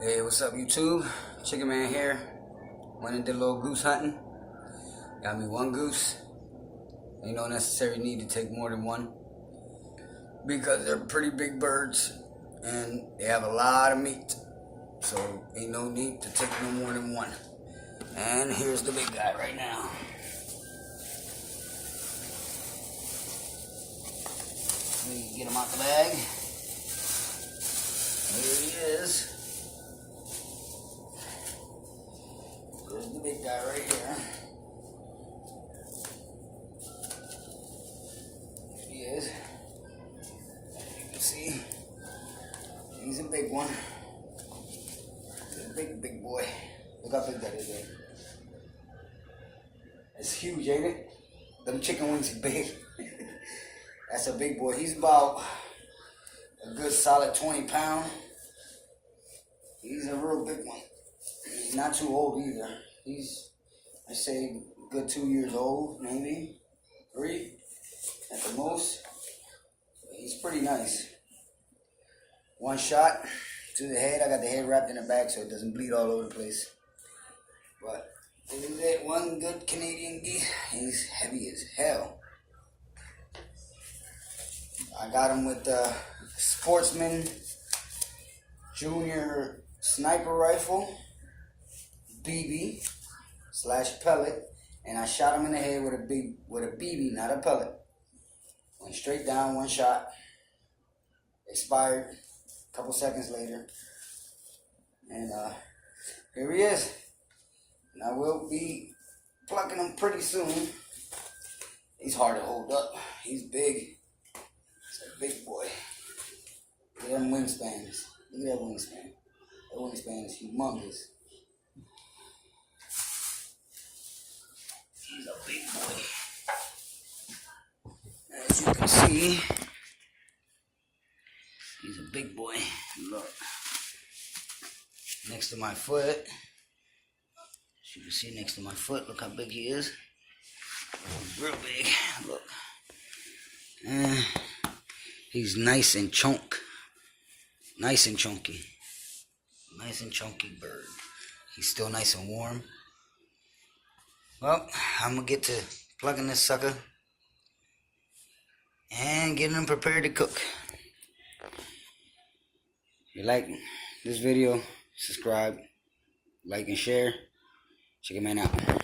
Hey, what's up YouTube? Chicken Man here. Went and did a little goose hunting. Got me one goose. Ain't no necessary need to take more than one because they're pretty big birds and they have a lot of meat. So ain't no need to take no more than one. And here's the big guy right now. Let me get him out the bag. Here he is. There's the big guy right here. Here he is. As you can see, he's a big one. He's a big boy. Look how big that is there. It's huge, ain't it? Them chicken wings are big. That's a big boy. He's about a good solid 20 pounds. He's a real big one. He's not too old either. He's, I say, a good 2 years old, maybe 3 at the most. He's pretty nice. One shot to the head. I got the head wrapped in a bag so it doesn't bleed all over the place. But this is it. One good Canadian geese. He's heavy as hell. I got him with the Sportsman Junior Sniper Rifle, BB / pellet, and I shot him in the head with a BB, not a pellet. Went straight down, one shot. Expired a couple seconds later, and here he is. And I will be plucking him pretty soon. He's hard to hold up. He's big. He's a big boy. Look at them wingspans. Look at that wingspan. That wingspan is humongous. He's a big boy. As you can see, he's a big boy. Look. Next to my foot. As you can see next to my foot, look how big he is. He's real big. Look. He's nice and chunk. Nice and chunky. Nice and chunky bird. He's still nice and warm. Well, I'm going to get to plugging this sucker and getting him prepared to cook. If you like this video, subscribe, like, and share. Chicken Man out.